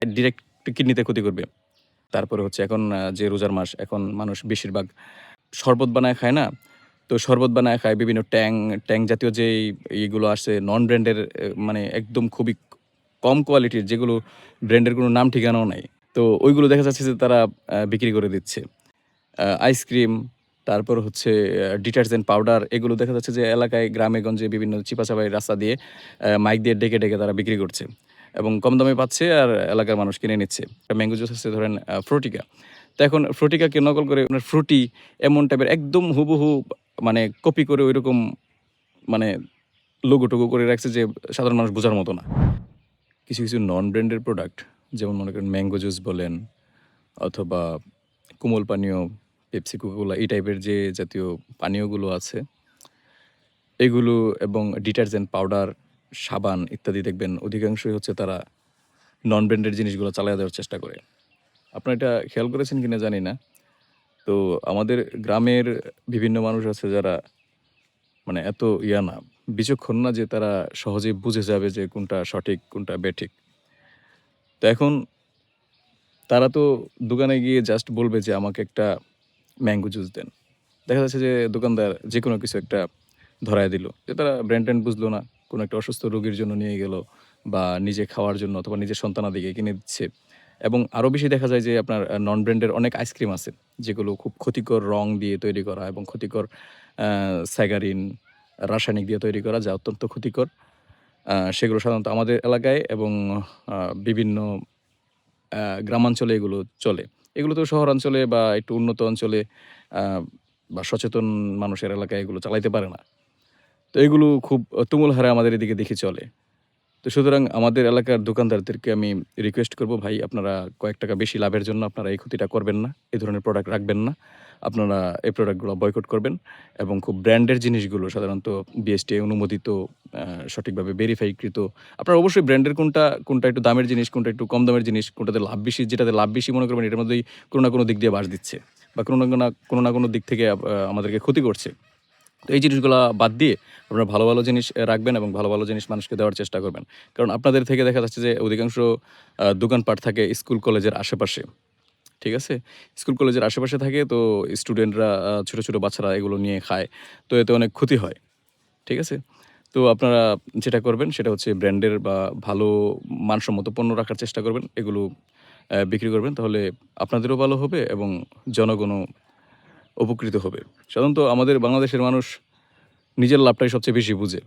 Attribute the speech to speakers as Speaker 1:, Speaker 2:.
Speaker 1: Direct কিডনিতে ক্ষতি করবে। তারপরে হচ্ছে এখন যে রোজার মাস, এখন মানুষ বেশিরভাগ শরবত বানায় খায় না? তো শরবত বানায় খায় বিভিন্ন ট্যাং জাতীয় যেই ইগুলো আসে নন ব্র্যান্ডের মানে একদম খুবই কম কোয়ালিটির যেগুলো ব্র্যান্ডের কোনো নাম ঠিকানাও নাই। তো ওইগুলো দেখা যাচ্ছে যে তারা বিক্রি করে দিচ্ছে। আইসক্রিম, তারপর হচ্ছে ডিটারজেন্ট পাউডার এগুলো দেখা যাচ্ছে যে এলাকায় গ্রামে-গঞ্জে বিভিন্ন চিপাচাপাই রাস্তা দিয়ে মাইক দিয়ে ডেকে তারা বিক্রি করছে। এবং কম দামে পাচ্ছে আর এলাকার মানুষ কিনে নিচ্ছে। ম্যাঙ্গো জুস আছে ধরেন ফ্রুটিকা। তো এখন ফ্রুটিকাকে নকল করে আপনার ফ্রুটি এমন টাইপের একদম হুবহু মানে কপি করে ঐরকম মানে লোগো-টোগো করে রাখছে যে সাধারণ মানুষ বোঝার মতো না। কিছু নন ব্র্যান্ডের প্রোডাক্ট যেমন মনে করেন ম্যাঙ্গো জুস বলেন অথবা কোমল পানীয়, পেপসি, কোকা-কোলা এই টাইপের যে জাতীয় পানীয়গুলো আছে, এগুলো এবং ডিটারজেন্ট পাউডার, সাবান ইত্যাদি দেখবেন অধিকাংশই হচ্ছে তারা নন ব্র্যান্ডের জিনিসগুলো চালায়া দেওয়ার চেষ্টা করে। আপনারা এটা খেয়াল করেছেন কিনা জানি না। তো আমাদের গ্রামের বিভিন্ন মানুষ আছে যারা মানে এত না, বিচক্ষণ না যে তারা সহজেই বুঝে যাবে যে কোনটা সঠিক, কোনটা বেঠিক। তো এখন তারা তো দোকানে গিয়ে জাস্ট বলবে যে, "আমাকে একটা ম্যাঙ্গো জুস দেন।" দেখা যাচ্ছে যে দোকানদার যেকোনো কিছু একটা ধরায় দিল। যে তারা ব্র্যান্ড-ট্যান্ড বুঝলো না। কোনো একটা অসুস্থ রোগীর জন্য নিয়ে গেল বা নিজে খাওয়ার জন্য অথবা নিজের সন্তানাদিকে কিনে দিচ্ছে। এবং আরো বেশি দেখা যায় যে আপনার নন ব্র্যান্ডের অনেক আইসক্রিম আছে, যেগুলো খুব ক্ষতিকর রং দিয়ে তৈরি করা এবং ক্ষতিকর আ স্যাগারিন, রাসায়নিক দিয়ে তৈরি করা যা অত্যন্ত ক্ষতিকর। সেগুলো সাধারণত আমাদের এলাকায় এবং আ বিভিন্ন গ্রামাঞ্চলে এগুলো চলে। এগুলো তো শহরাঞ্চলে বা একটু উন্নত অঞ্চলে আ বা সচেতন মানুষের এলাকায় এগুলো চালাইতে পারে না। তো এগুলো খুব তুমুল হারে আমাদের এদিকে দেখি চলে। তো সুতরাং আমাদের এলাকার দোকানদারদেরকে আমি রিকোয়েস্ট করব, ভাই আপনারা কয়েক টাকা বেশি লাভের জন্য আপনারা এই ক্ষতিটা করবেন না। এই ধরনের প্রোডাক্ট রাখবেন না। আপনারা এই প্রোডাক্টগুলো বয়কট করবেন এবং খুব ব্র্যান্ডের জিনিসগুলো সাধারণত বিএসটিআই অনুমোদিত আ সঠিকভাবে ভেরিফাই কৃত। আপনারা অবশ্যই ব্র্যান্ডের কোনটা একটু দামের জিনিস, কোনটা একটু কম দামের জিনিস, কোনটাতে লাভ বেশি, যেটাতে লাভ বেশি মনে করবেন এটার মধ্যেই কোনো না কোনো দিক দিয়ে বাস দিচ্ছে বা কোনো না কোনো দিক থেকে আমাদেরকে ক্ষতি করছে। তো এই জিনিসগুলা বাদ দিয়ে আপনারা ভালো জিনিস রাখবেন এবং ভালো জিনিস মানুষকে দেওয়ার চেষ্টা করবেন। কারণ আপনাদের থেকে দেখা যাচ্ছে যে অধিকাংশ দোকানপাট থাকে স্কুল কলেজের আশেপাশে। ঠিক আছে? স্কুল কলেজের আশেপাশে থাকে তো স্টুডেন্টরা ছোট বাচ্চারা এগুলো নিয়ে খায়। তো এতে অনেক ক্ষতি হয়। ঠিক আছে? তো আপনারা যেটা করবেন সেটা হচ্ছে ব্র্যান্ডের বা ভালো মানসম্মত পণ্য রাখার চেষ্টা করবেন। এগুলো বিক্রি করবেন তাহলে আপনাদেরও ভালো হবে এবং জনগণও উপকৃত হবে। সাধারণত আমাদের বাংলাদেশের মানুষ নিজের লাভটাই সবচেয়ে বেশি বুঝে।